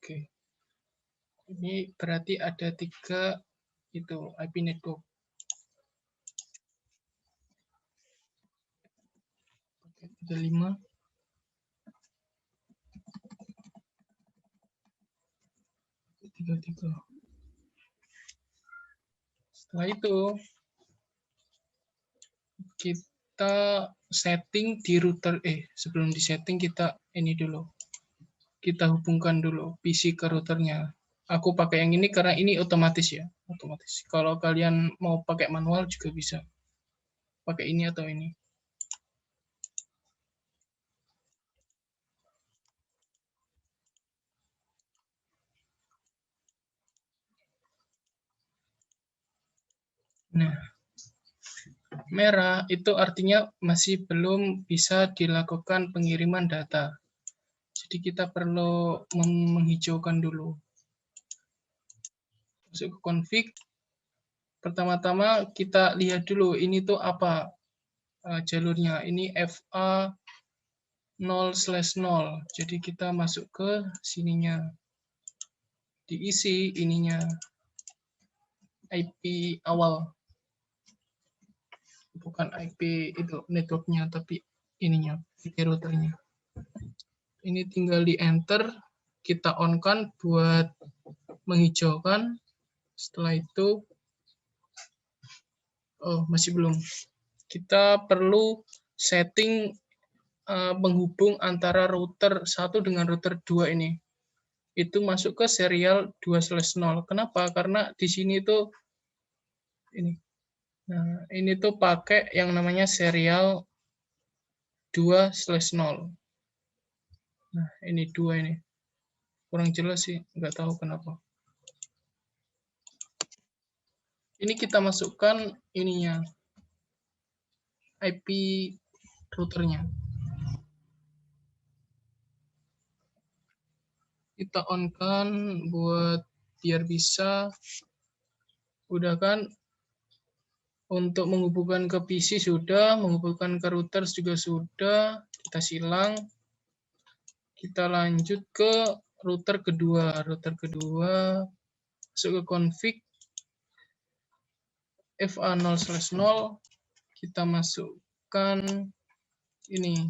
Oke. Ini berarti ada 3 itu IP network. Ada 5. Tiga. Setelah itu kita setting di router. Sebelum di setting kita ini dulu. Kita hubungkan dulu PC ke routernya. Aku pakai yang ini karena ini otomatis ya, otomatis. Kalau kalian mau pakai manual juga bisa. Pakai ini atau ini. Nah, merah itu artinya masih belum bisa dilakukan pengiriman data. Jadi kita perlu menghijaukan dulu. Masuk ke config. Pertama-tama kita lihat dulu ini tuh apa jalurnya. Ini FA 0/0. Jadi kita masuk ke sininya. Diisi ininya. IP awal. Bukan IP itu networknya, tapi ininya, IP routernya. Ini tinggal di enter, kita on-kan buat menghijaukan. Setelah itu, masih belum. Kita perlu setting penghubung antara router 1 dengan router 2 ini. Itu masuk ke serial 2/0. Kenapa? Karena di sini tuh ini. Nah, ini tuh pakai yang namanya serial 2/0. Nah, ini 2 ini. Kurang jelas sih, nggak tahu kenapa. Ini kita masukkan ininya, IP routernya. Kita on-kan buat biar bisa. Udah kan? Untuk menghubungkan ke PC sudah, menghubungkan ke router juga sudah. Kita silang. Kita lanjut ke router kedua. Router kedua, masuk ke config. FA 0/0. Kita masukkan ini.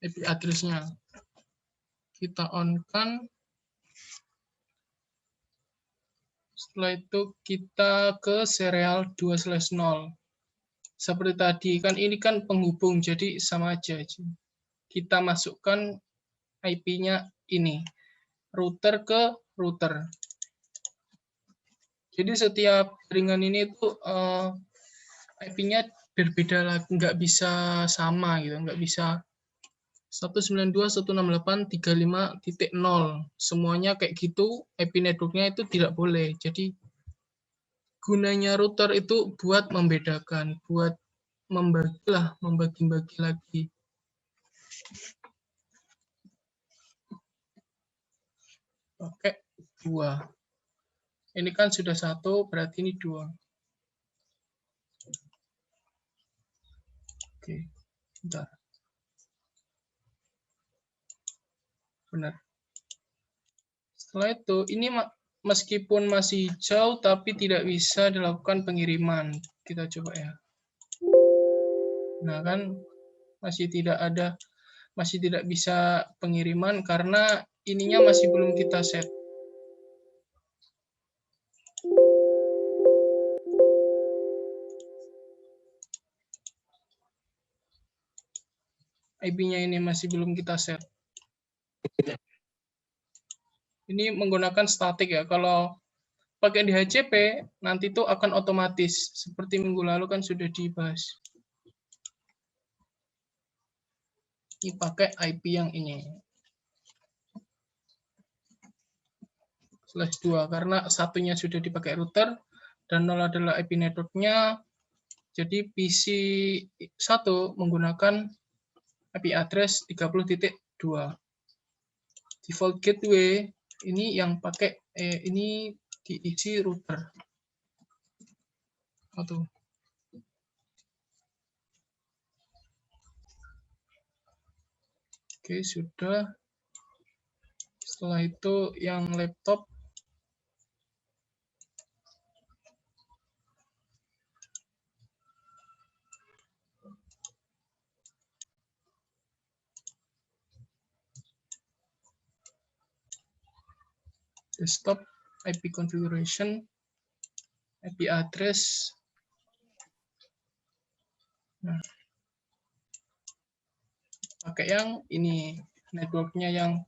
IP address-nya. Kita on-kan. Setelah itu kita ke serial 2/0. Seperti tadi, kan ini kan penghubung, jadi sama aja. Kita masukkan IP-nya ini. Router ke router. Jadi setiap jaringan ini tuh IP-nya berbeda lagi, nggak bisa sama gitu, nggak bisa 192.168.35.0 semuanya kayak gitu. IP networknya itu tidak boleh. Jadi gunanya router itu buat membedakan, buat membagi-bagi lagi. Pakai 2. Ini kan sudah 1, berarti ini 2. Oke, bentar. Benar. Setelah itu, ini meskipun masih hijau, tapi tidak bisa dilakukan pengiriman. Kita coba ya. Nah kan, masih tidak bisa pengiriman karena ininya masih belum kita set. IP-nya ini masih belum kita set. Ini menggunakan statik ya. Kalau pakai DHCP, nanti itu akan otomatis. Seperti minggu lalu kan sudah dibahas. Ini pakai IP yang ini. /2, karena satunya sudah dipakai router, dan 0 adalah IP networknya. Jadi PC 1 menggunakan IP address 30.2. Default gateway ini yang pakai ini diisi router. Atau Oke, sudah. Setelah itu yang laptop. Desktop, IP configuration, IP address. Nah, pakai yang ini, networknya yang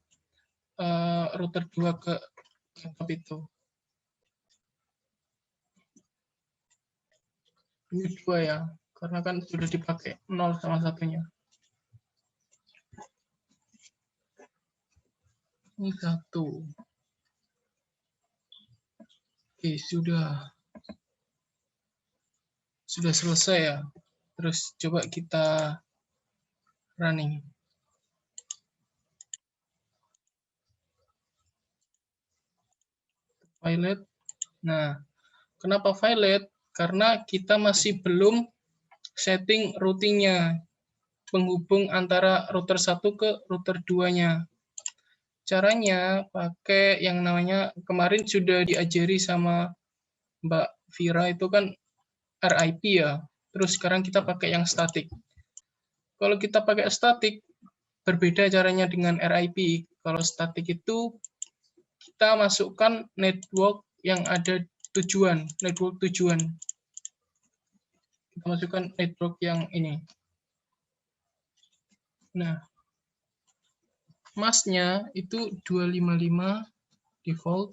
router 2 ke laptop itu. Ini 2 ya, karena kan sudah dipakai 0 sama satunya. Ini 1. Oke, sudah selesai ya. Terus coba kita running. Violet. Nah, kenapa violet? Karena kita masih belum setting routingnya, penghubung antara router 1 ke router 2-nya. Caranya pakai yang namanya, kemarin sudah diajari sama Mbak Vira, itu kan RIP ya. Terus sekarang kita pakai yang static. Kalau kita pakai static, berbeda caranya dengan RIP. Kalau static itu kita masukkan network yang ada tujuan, network tujuan. Kita masukkan network yang ini. Nah, masknya itu 255 default.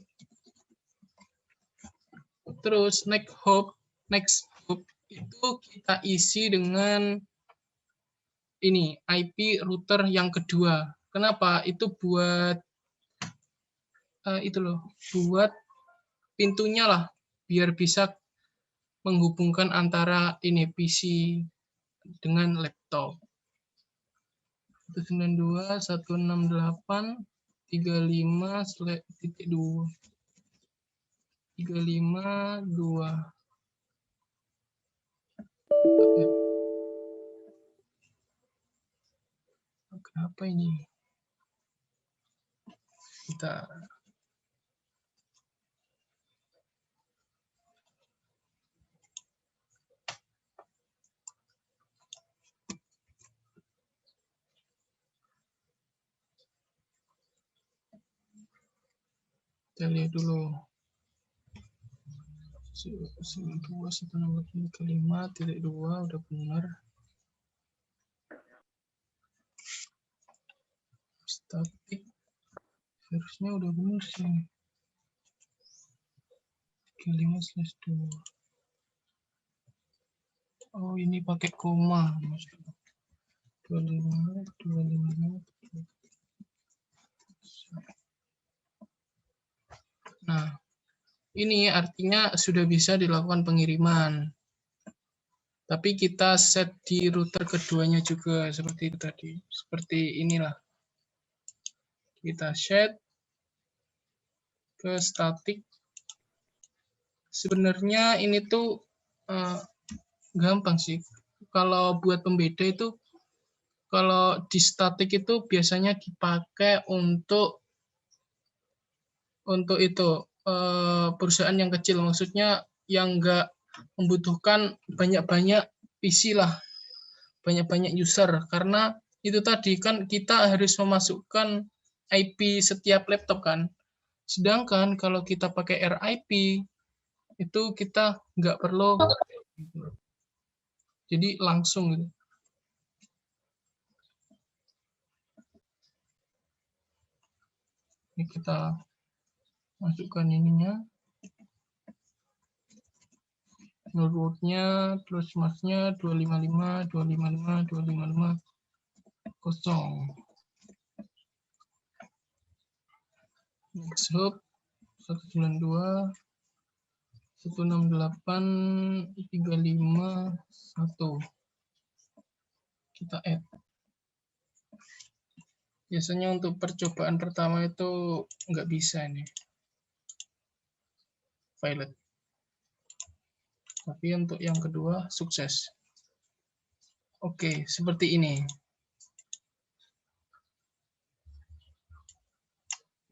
Terus next hop itu kita isi dengan ini IP router yang kedua. Kenapa? Itu buat itu loh, buat pintunya lah, biar bisa menghubungkan antara ini PC dengan laptop. 192.168.35.2 352. Kenapa ini? Kita lihat dulu. 192.168.35.2 udah benar. Static harusnya udah benar sih. 35/2. Oh, ini pakai koma. 25. Nah, ini artinya sudah bisa dilakukan pengiriman. Tapi kita set di router keduanya juga seperti itu tadi. Seperti inilah. Kita set ke static. Sebenarnya ini tuh gampang sih. Kalau buat pembeda itu, kalau di static itu biasanya dipakai untuk itu perusahaan yang kecil, maksudnya yang enggak membutuhkan banyak-banyak PC lah, banyak-banyak user, karena itu tadi kan kita harus memasukkan IP setiap laptop kan. Sedangkan kalau kita pakai RIP itu kita nggak perlu, jadi langsung gitu. Ini kita masukkan ininya, node-nya, terus masknya 255 kosong. Next hop 192.168.35.1 kita add. Biasanya untuk percobaan pertama itu nggak bisa ini Violet, tapi untuk yang kedua sukses. Oke, seperti ini.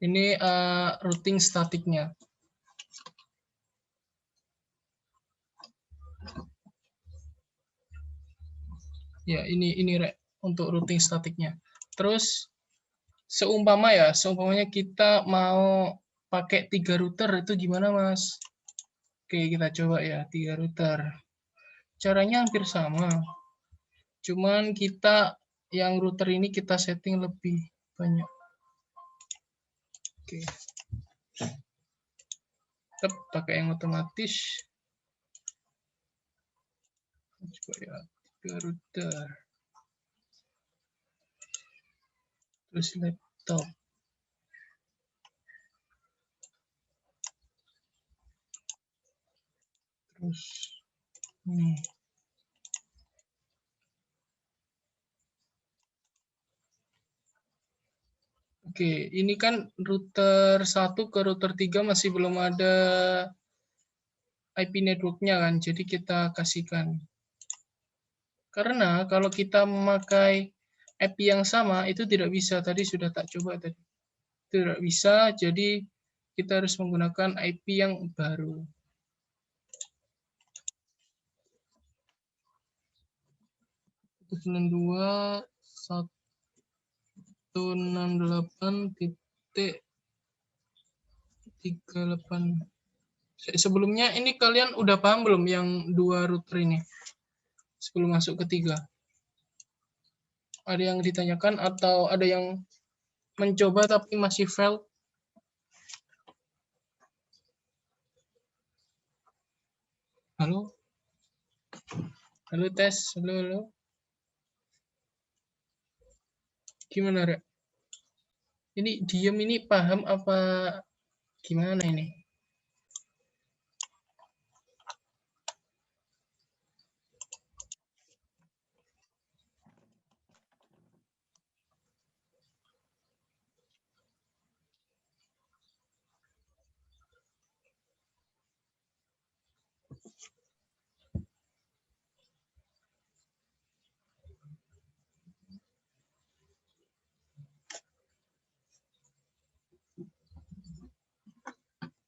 Ini routing statiknya. Ya, ini Rek, untuk routing statiknya. Terus seumpamanya kita mau pakai 3 router itu gimana, Mas? Oke, kita coba ya, 3 router. Caranya hampir sama. Cuman kita yang router ini kita setting lebih banyak. Oke. Tetap pakai yang otomatis. Coba ya, 3 router. Terus laptop. Terus nih. Oke, ini kan router 1 ke router 3 masih belum ada IP networknya kan, jadi kita kasihkan. Karena kalau kita memakai IP yang sama, itu tidak bisa. Tadi sudah tak coba tadi. Tidak bisa, jadi kita harus menggunakan IP yang baru. 192.168.38. Sebelumnya ini kalian udah paham belum yang 2 router ini? Sebelum masuk ke 3. Ada yang ditanyakan atau ada yang mencoba tapi masih fail? Halo? Halo tes, halo. Gimana, Rek? Ini diem ini paham apa gimana ini?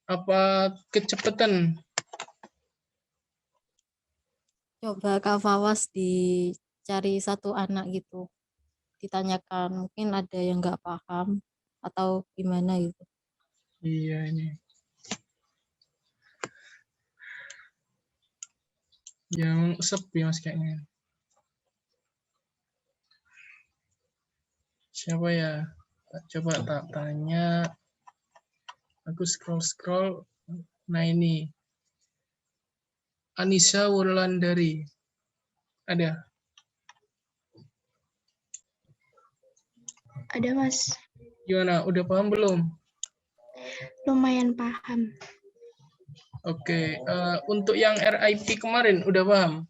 Apa kecepatan? Coba Kak Fawas dicari satu anak gitu, ditanyakan, mungkin ada yang nggak paham atau gimana gitu. Iya ini. Yang sepi Mas kayaknya. Siapa ya? Coba tak tanya. Aku scroll. Nah ini. Anissa Wulandari. Ada? Ada, Mas. Gimana? Udah paham belum? Lumayan paham. Oke. Untuk yang RIP kemarin, udah paham?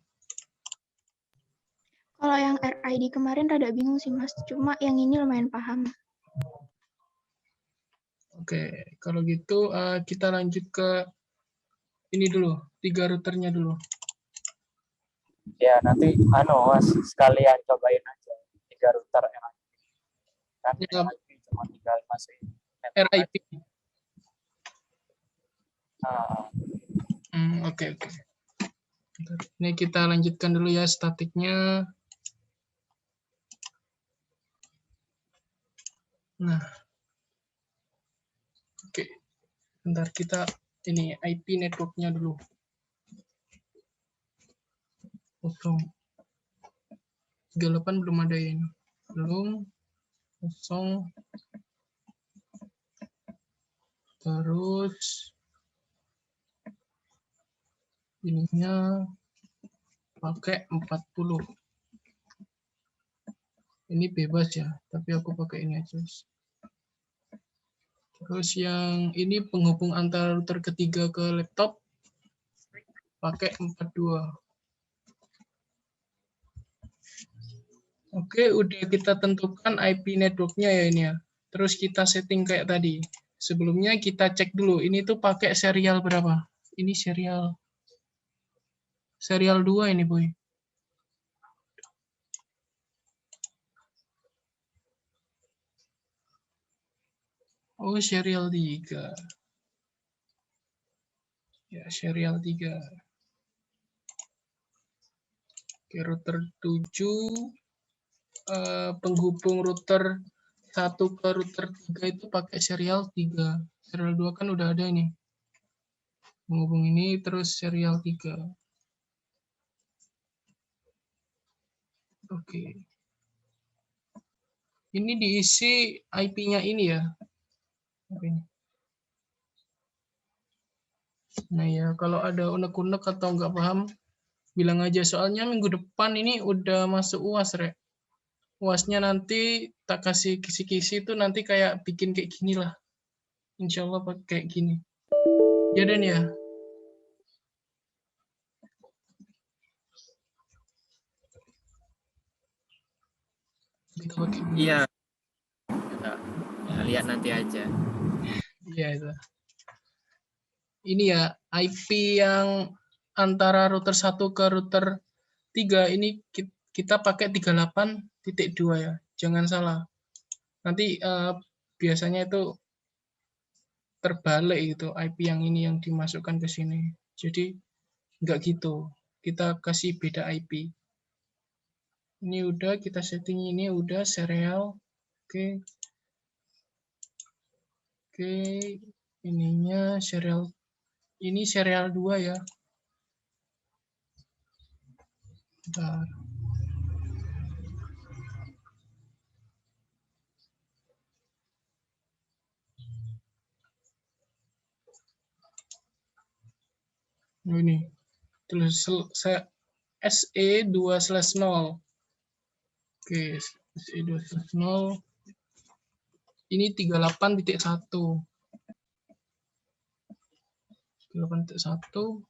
Kalau yang RID kemarin rada bingung sih, Mas. Cuma yang ini lumayan paham. Oke. Kalau gitu kita lanjut ke ini dulu. 3 routernya dulu. Ya nanti Mas sekalian cobain aja 3 router RIP. Kan Ya, RIP cuma tinggal masih RIP. Nah, Oke. Ini kita lanjutkan dulu ya statiknya. Nah. Oke. Bentar kita ini IP networknya dulu. Kosong. 38 belum ada ya ini. Belum. Kosong. Terus ininya pakai 40. Ini bebas ya, tapi aku pakai ini aja. Terus yang ini penghubung antara router ketiga ke laptop pakai 42. Oke, udah kita tentukan IP networknya ya ini ya. Terus kita setting kayak tadi. Sebelumnya kita cek dulu, ini tuh pakai serial berapa? Ini serial 2 ini, Boy. Oh, serial 3. Ya, serial 3. Oke, router 7. Penghubung router 1 ke router 3 itu pakai serial 3. Serial 2 kan udah ada ini. Menghubung ini terus serial 3. Oke. Ini diisi IP-nya ini ya. Nah ya, kalau ada unek-unek atau nggak paham, bilang aja. Soalnya minggu depan ini udah masuk UAS, Rek. UASnya nanti tak kasih kisi-kisi itu nanti kayak bikin kayak gini lah. Insya Allah pakai kayak gini. Ya Dan ya. Kita pakai gini. Iya. Kita lihat nanti aja. Iya itu. Ini ya IP yang antara router 1 ke router 3 ini kita pakai 38.2 ya. Jangan salah. Nanti biasanya itu terbalik gitu IP yang ini yang dimasukkan ke sini. Jadi enggak gitu. Kita kasih beda IP. Ini udah kita setting, ini udah serial. Oke. Oke, ininya serial. Ini serial 2 ya. Bentar. Oh, ini. Terus saya SE2/0. Oke, SE2/0. Ini 38.1. 38.1.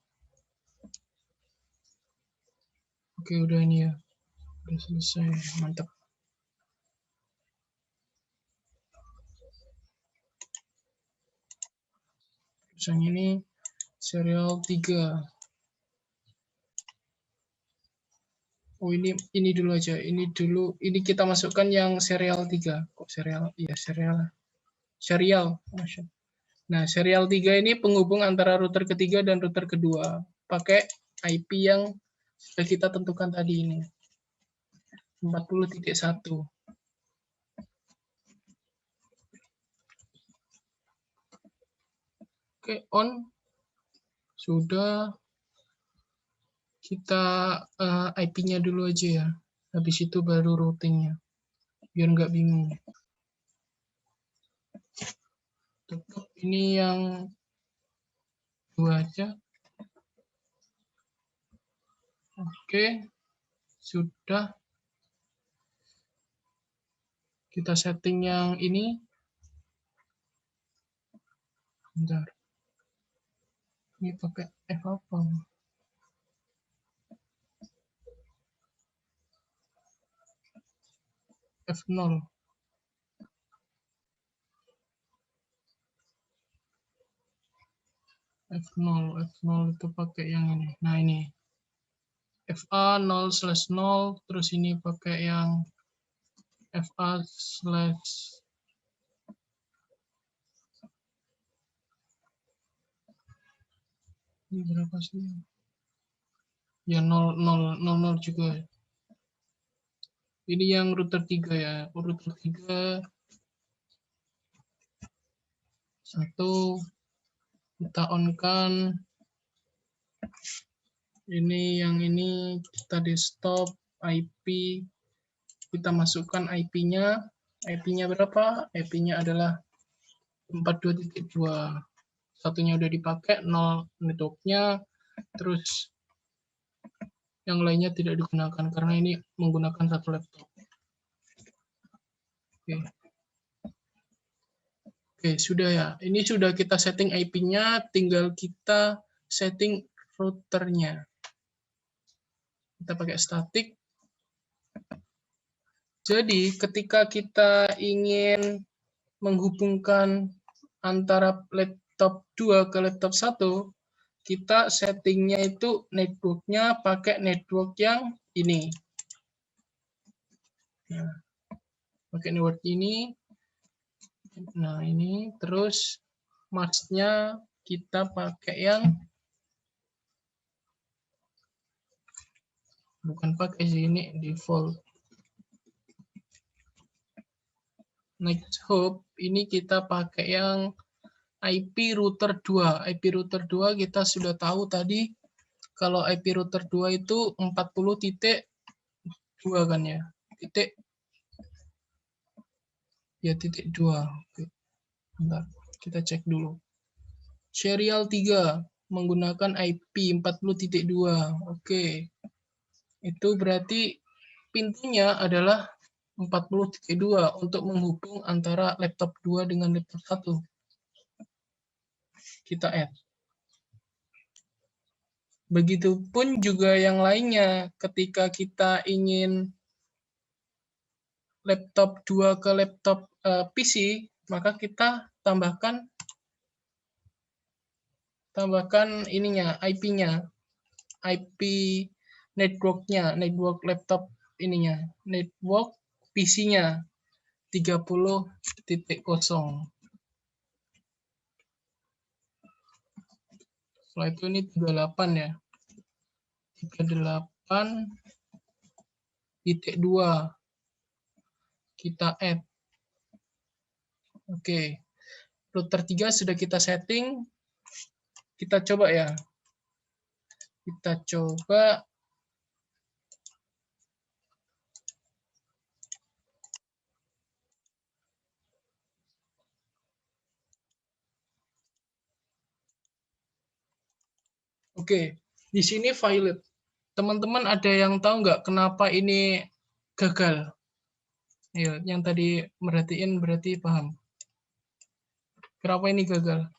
Oke, udah ini ya. Udah selesai. Mantap. Terus yang ini serial 3. Oh, ini dulu aja. Ini dulu. Ini kita masukkan yang serial 3. Kok serial? Iya, serial. Serial. Nah, serial 3 ini penghubung antara router ketiga dan router kedua. Pakai IP yang sudah kita tentukan tadi ini. 40.1. Oke, on. Sudah. Kita IP-nya dulu aja ya. Habis itu baru routingnya. Biar nggak bingung. Tutup ini yang 2 aja. Oke. Sudah. Kita setting yang ini. Bentar. Ini pakai F apa? F0. F0 itu pakai yang ini. Nah, ini. FA 0/0, terus ini pakai yang FA/ ini berapa sih? Ya 0 juga. Ini yang router 3 ya. Router 3 1 kita on kan. Ini yang ini kita di stop IP. Kita masukkan IP-nya. IP-nya berapa? IP-nya adalah 42.2. Satunya udah dipakai, 0 networknya. Terus yang lainnya tidak digunakan karena ini menggunakan satu laptop. Oke. Oke, sudah ya. Ini sudah kita setting IP-nya, tinggal kita setting routernya. Kita pakai static. Jadi, ketika kita ingin menghubungkan antara laptop 2 ke laptop 1, kita settingnya itu networknya pakai network yang ini. Nah, pakai network ini. Nah, ini terus masknya kita pakai yang bukan pakai sih, ini default. Next hop ini kita pakai yang IP router 2. IP router 2 kita sudah tahu tadi kalau IP router 2 itu 40.2 kan ya. Titik 2. Oke. Bentar, kita cek dulu. Serial 3 menggunakan IP 40.2. Oke. Itu berarti pintunya adalah 40.2 untuk menghubung antara laptop 2 dengan laptop 1. Kita add. Begitupun juga yang lainnya, ketika kita ingin laptop 2 ke laptop PC, maka kita tambahkan ininya, IP-nya. IP network-nya, network laptop ininya, network PC-nya 30.0. Setelah itu ini 38 ya. 38.2. Kita add. Oke. Router 3 sudah kita setting. Kita coba ya. Kita coba. Oke, di sini valid. Teman-teman ada yang tahu nggak kenapa ini gagal? Ya, yang tadi merhatiin berarti paham. Kenapa ini gagal?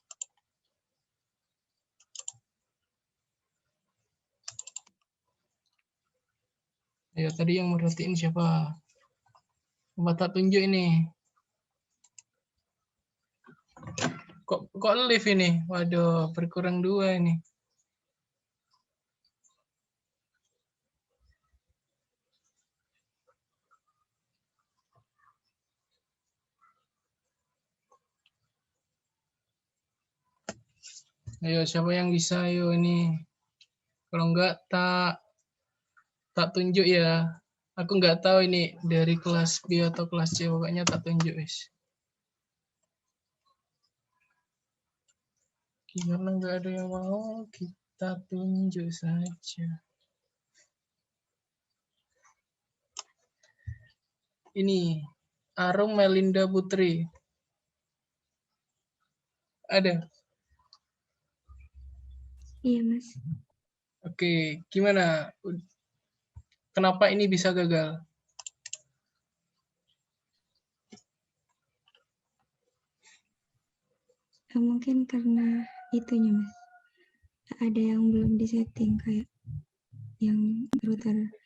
Ya, tadi yang merhatiin siapa? Coba tak tunjuk ini. Kok live ini? Waduh, berkurang 2 ini. Ayo, siapa yang bisa? Ayo ini. Kalau enggak tak tunjuk ya. Aku nggak tahu ini dari kelas B atau kelas C, pokoknya tak tunjuk wis. Karena nggak ada yang mau, kita tunjuk saja. Ini Arum Melinda Putri. Ada? Iya, Mas. Oke, gimana? Kenapa ini bisa gagal? Mungkin karena itunya, Mas. Ada yang belum disetting kayak yang router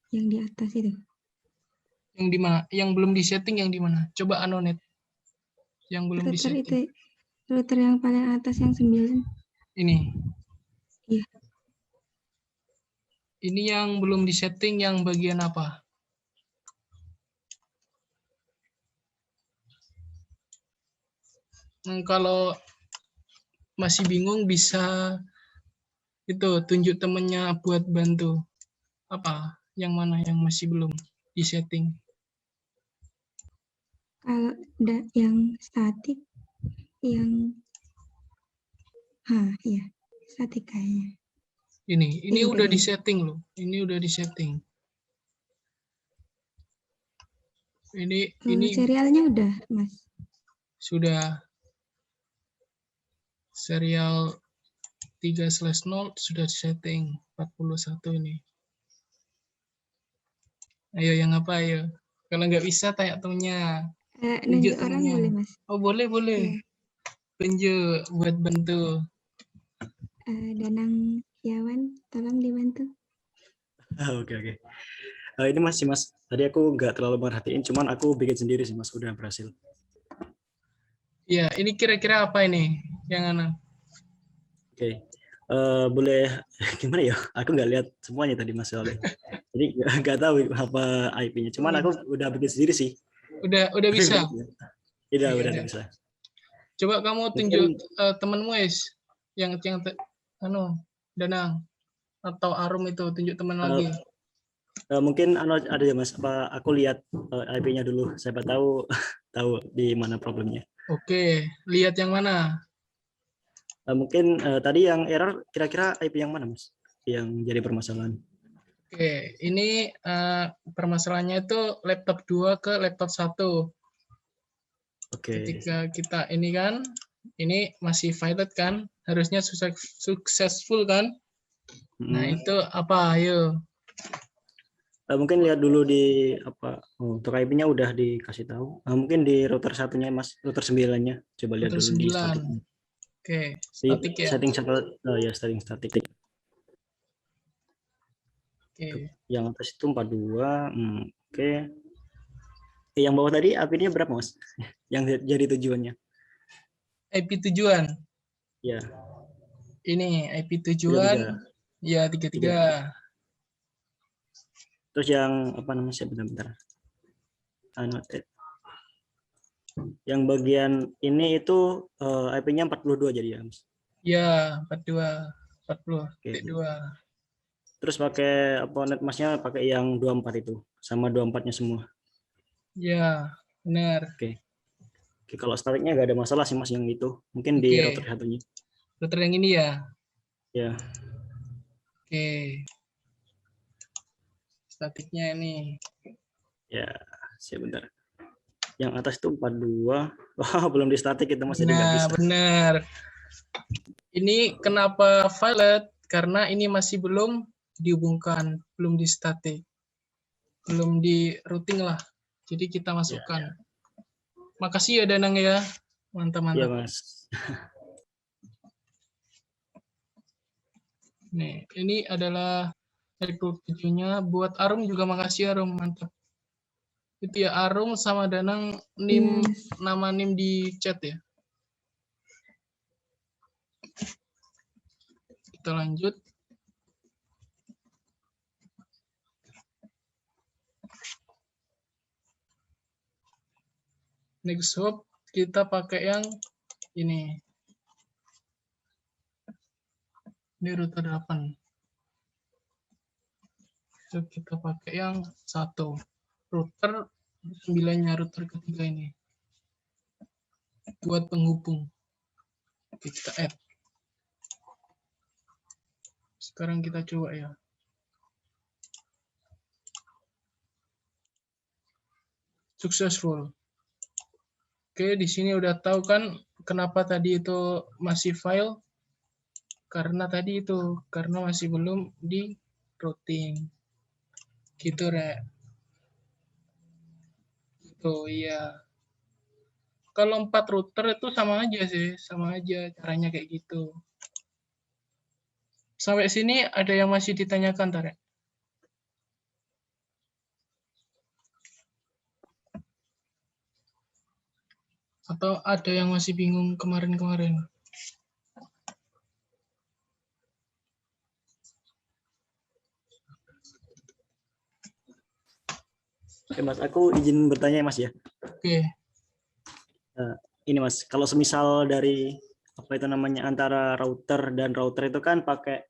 yang di atas itu. Yang di mana? Yang belum disetting yang di mana? Coba Anonet. Yang belum Router disetting. itu, router yang paling atas yang 9. Ini. Iya. Ini yang belum disetting yang bagian apa? Kalau masih bingung bisa itu tunjuk temennya buat bantu. Apa? Yang mana yang masih belum disetting? Kalau yang statik, yang iya, statik kayaknya. Ini Iya, udah udah. disetting loh. Ini udah disetting. Ini Serialnya udah, Mas. Sudah. Serial 3/0 sudah disetting 41 ini. Ayo yang apa ayo? Kalau nggak bisa tanya temennya. Nunjuk orang boleh, Mas. Oh boleh. Iya. Tunjuk buat bantu. Danang Yawan, tolong dibantu. Oke. Ini masih Mas. Tadi aku nggak terlalu merhatiin, cuman aku bikin sendiri sih Mas. Udah berhasil. Ya, ini kira-kira apa ini? Yang mana? Oke. Boleh gimana ya? Aku nggak lihat semuanya tadi Mas soalnya. Jadi nggak tahu apa IP-nya. Cuman aku udah bikin sendiri sih. Udah bisa. Tidak, Iya, udah ada. bisa. Coba kamu tunjuk Mungkin temenmu Is, yang Danang atau Arum itu, tunjuk teman lagi. mungkin ada ya Mas, apa aku lihat IP-nya dulu, siapa tahu tahu di mana problemnya. Oke, lihat yang mana? Mungkin tadi yang error kira-kira IP yang mana Mas? Yang jadi permasalahan. Oke, ini permasalahannya itu laptop 2 ke laptop 1. Oke. Ketika kita ini kan, ini masih violet kan, harusnya successful kan. Nah, Mm. itu apa? Ayo. Mungkin lihat dulu di apa, untuk IP-nya udah dikasih tahu. Mungkin di router satunya Mas, router 9-nya. Coba lihat Router dulu di 9. statik. Oke, Di statik ya. setting ya setting statik. Oke. Yang atas itu 42. Oke. Yang bawah tadi IP-nya berapa Mas? Yang jadi tujuannya? IP tujuan. Ya. Ini IP tujuan. 33. Ya, 33. Terus yang apa namanya? Bentar-bentar. Annotate. Yang bagian ini itu IP-nya 42 jadi ya, Mas. Ya, 42. 40. Oke. 2. Terus pakai apa net masnya pakai yang 24 itu sama 24-nya semua. Ya, benar. Oke. Oke, kalau statiknya nggak ada masalah sih Mas yang itu. Mungkin di Oke. router satunya. Router yang ini ya. Ya. Oke. Statiknya ini. Ya, sebentar. Yang atas itu 42. Wah, belum di statik itu Mas, jadi nggak Nah, bisa. benar. Ini kenapa violet? Karena ini masih belum dihubungkan, belum di static. Belum di routing lah. Jadi kita masukkan. Makasih ya Danang ya. Mantap-mantap. Iya, Mas. Nih, ini adalah rekrut videonya. Buat Arum juga makasih Arum, mantap. Itu ya Arum sama Danang Iya, Mas. nama NIM di chat ya. Kita lanjut. Next hop kita pakai yang ini. Ini router 8. So, kita pakai yang 1. Router 9-nya router ketiga ini. Buat penghubung. Oke, kita add. Sekarang kita coba ya. Successful. Oke, di sini udah tahu kan kenapa tadi itu masih file? Karena tadi itu, karena masih belum di routing. Gitu, Rek. Tuh, iya. Kalau 4 router itu sama aja sih, sama aja caranya kayak gitu. Sampai sini ada yang masih ditanyakan, Tarek? Atau ada yang masih bingung kemarin-kemarin? Oke, Mas, aku izin bertanya Mas ya. Oke. Ini Mas, kalau semisal dari apa itu namanya antara router dan router itu kan pakai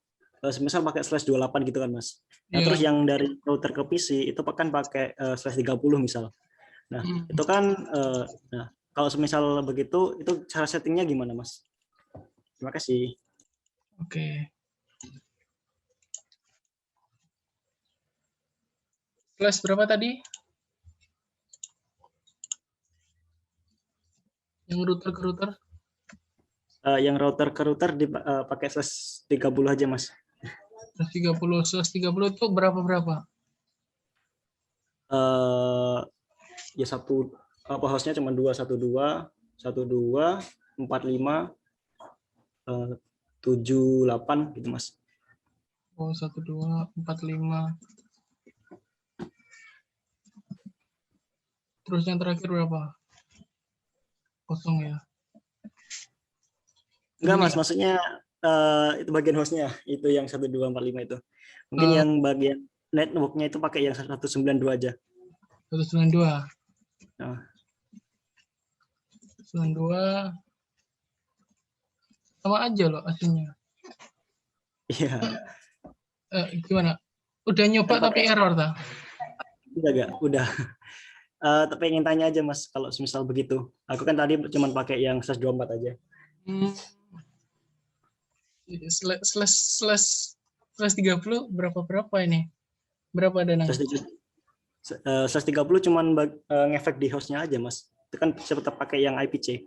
semisal pakai /28 gitu kan Mas. Nah, Iya. terus yang dari router ke PC itu kan pakai /30 misal. Nah, itu kan nah, kalau semisal begitu itu cara settingnya gimana Mas? Terima kasih. Oke. Slash berapa tadi? Yang router ke router? Yang router ke router pakai /30 aja Mas. 30 itu berapa? Ya satu apa hostnya cuma 212 45 78 gitu Mas. Oh, 1245. Terus yang terakhir berapa? Kosong ya? Enggak Mas, maksudnya itu bagian hostnya itu yang 1245 itu. Mungkin yang bagian networknya itu pakai yang 192 aja. 192. Nah. 92 sama aja loh aslinya. Iya. Gimana? Udah nyoba Kan tapi pakai error ta? udah. Tapi ingin tanya aja Mas, kalau misal begitu. Aku kan tadi cuma pakai yang /24 aja. Slash 30 berapa ini? Berapa dana? /30 cuman ngefek di hostnya aja Mas. Itu kan tetap pakai yang IPC.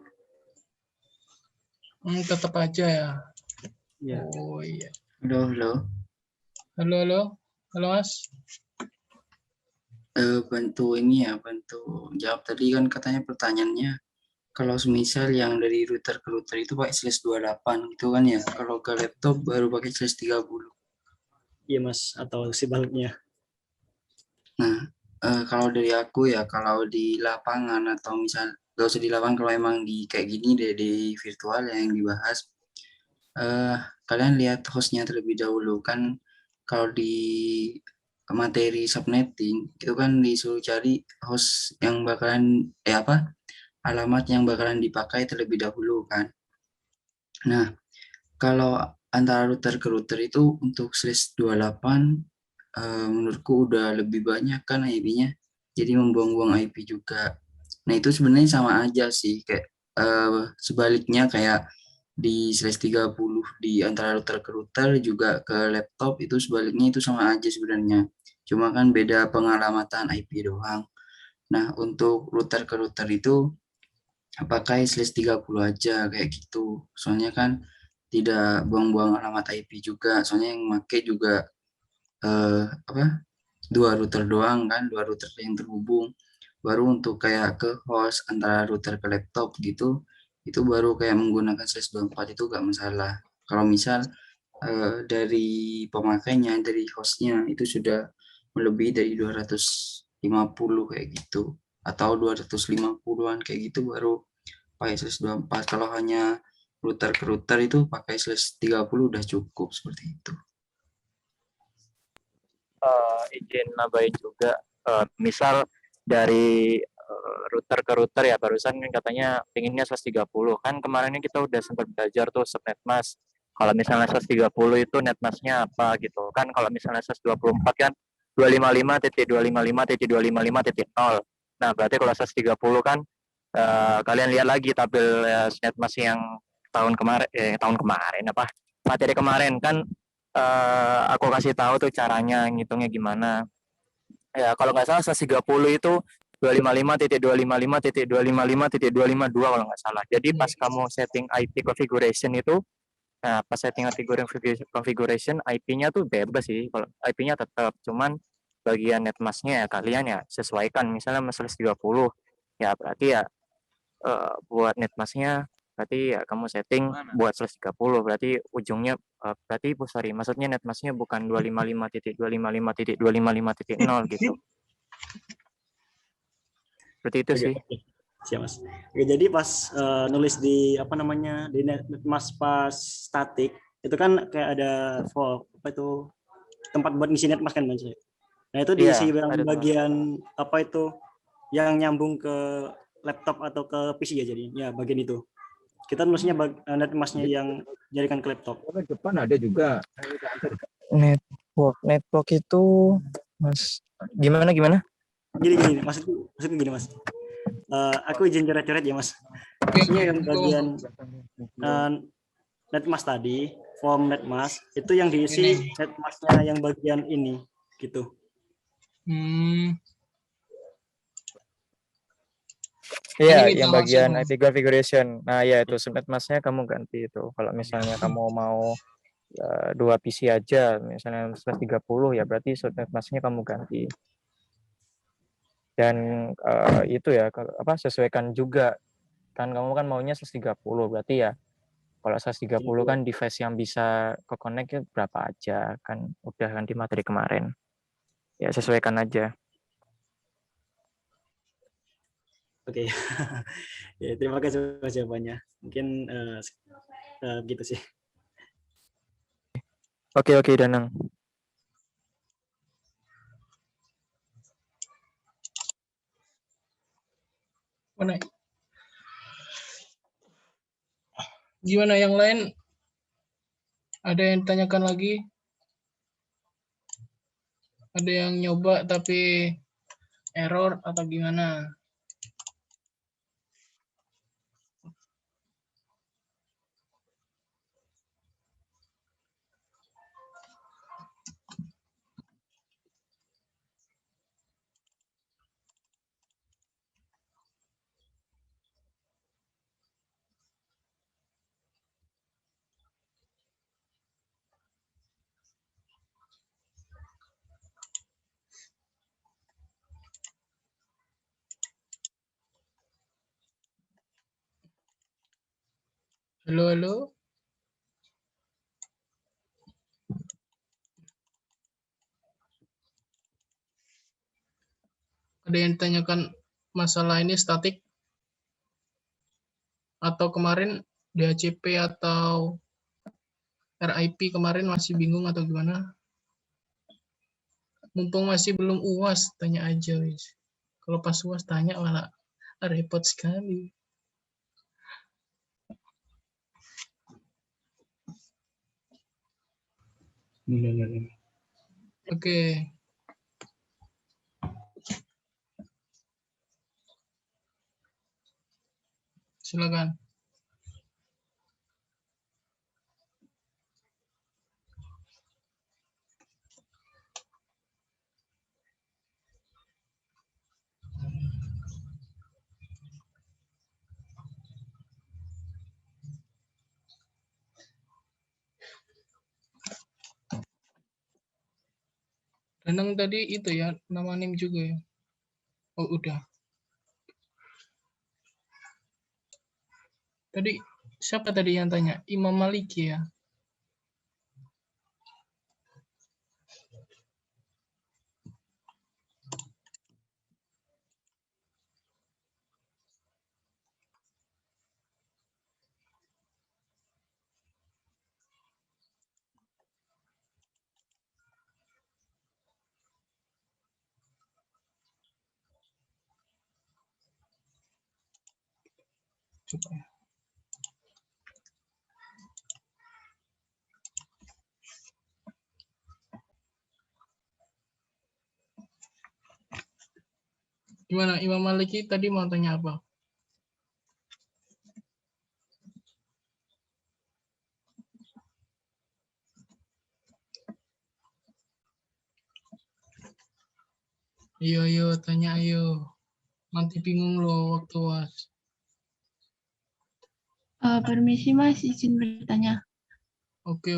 Tetap aja ya. Iya. Oh iya. Halo. Halo Mas. Bantu jawab tadi kan katanya pertanyaannya kalau semisal yang dari router ke router itu pakai /28 gitu kan ya, kalau ke laptop baru pakai /30. Iya Mas, atau sebaliknya. Nah, kalau dari aku ya, kalau di lapangan atau misal gak usah di lapangan, kalau emang di kayak gini di virtual yang dibahas, kalian lihat hostnya terlebih dahulu kan. Kalau di materi subnetting itu kan disuruh cari host yang bakalan alamat yang bakalan dipakai terlebih dahulu kan. Nah, kalau antara router ke router itu untuk /28 menurutku udah lebih banyak kan IP-nya, jadi membuang-buang IP juga. Nah itu sebenarnya sama aja sih, kayak sebaliknya kayak di /30 di antara router ke router juga ke laptop itu sebaliknya itu sama aja sebenarnya, cuma kan beda pengalamatan IP doang. Nah untuk router ke router itu pakai /30 aja kayak gitu, soalnya kan tidak buang-buang alamat IP juga, soalnya yang make juga dua router doang kan, dua router yang terhubung. Baru untuk kayak ke host antara router ke laptop gitu, itu baru kayak menggunakan /24 itu gak masalah. Kalau misal dari pemakainya, dari hostnya itu sudah melebihi dari 250 kayak gitu, atau 250-an kayak gitu, baru pakai /24. Kalau hanya router ke router itu pakai /30 udah cukup seperti itu. Izin nambahin juga, misal dari router ke router ya, barusan kan katanya pinginnya /30 kan, kemarin ini kita udah sempat belajar tuh subnetmask. Kalau misalnya /30 itu netmasknya apa gitu kan, kalau misalnya /24 kan 255.255.255.0. Nah berarti kalau /30 kan kalian lihat lagi tabel netmask yang tahun kemarin materi kemarin kan, aku kasih tahu tuh caranya ngitungnya gimana. Ya kalau nggak salah 30 itu 255.255.255.252 kalau nggak salah. Jadi pas kamu setting IP configuration itu, nah pas setting configuration IP-nya tuh bebas sih. Kalau IP-nya tetap, cuman bagian netmasknya ya kalian ya sesuaikan. Misalnya /30 ya berarti ya buat netmasknya berarti ya kamu setting buat /30, berarti ujungnya maksudnya netmasknya bukan 255.255.255.0 gitu. Seperti itu sih. Siap Mas. Oke, jadi pas nulis di di netmask pas statik itu kan kayak ada tempat buat ngisi netmask kan Mas. Nah itu diisi bagian yang nyambung ke laptop atau ke PC ya, jadi ya bagian itu. Kita nulisnya netmasknya yang jadikan ke laptop. Depan ada juga. Network itu Mas gimana? Gini maksudnya gini Mas. Aku izin coret-coret ya Mas. Maksudnya yang bagian netmask tadi, form netmask itu yang diisi netmasknya yang bagian ini gitu. Iya, yang bagian IP configuration. Nah, ya itu subnetmasknya kamu ganti itu. Kalau misalnya kamu mau 2 PC aja, misalnya /30 ya berarti subnetmasknya kamu ganti. Dan itu ya sesuaikan juga kan, kamu kan maunya /30, berarti ya kalau /30 kan device yang bisa ke connect berapa aja kan, udah kan di materi kemarin. Ya sesuaikan aja. Oke. Ya, terima kasih jawabannya. Mungkin gitu sih. Oke, Danang. Mana? Gimana yang lain? Ada yang ditanyakan lagi? Ada yang nyoba tapi error atau gimana? Halo, halo. Ada yang ditanyakan masalah ini statik? Atau kemarin DHCP atau RIP kemarin masih bingung atau gimana? Mumpung masih belum UAS, tanya aja, wis. Kalau pas UAS tanya malah repot sekali. Oke. Silakan. Danang tadi itu ya, nama NIM juga ya. Oh, udah. Tadi siapa tadi yang tanya? Imam Maliki ya? Coba ya. Gimana Imam Maliki tadi mau tanya apa? Ayo, tanya ayo. Nanti bingung loh waktu UAS. Permisi Mas, izin bertanya. Oke.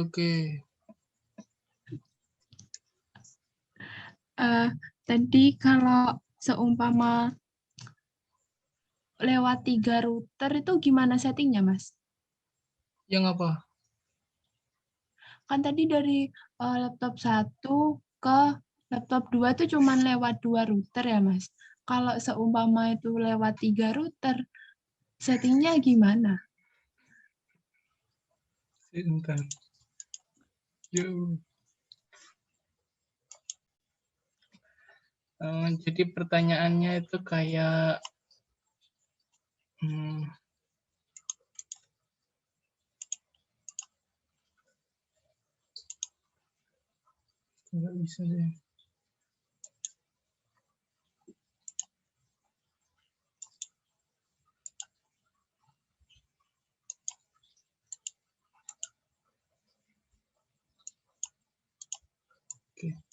Tadi kalau seumpama lewat 3 router itu gimana settingnya Mas? Yang apa? Kan tadi dari laptop 1 ke laptop 2 itu cuma lewat 2 router ya Mas. Kalau seumpama itu lewat 3 router, settingnya gimana? Sebentar. Yuk. Jadi pertanyaannya itu kayak nggak bisa deh. Oke.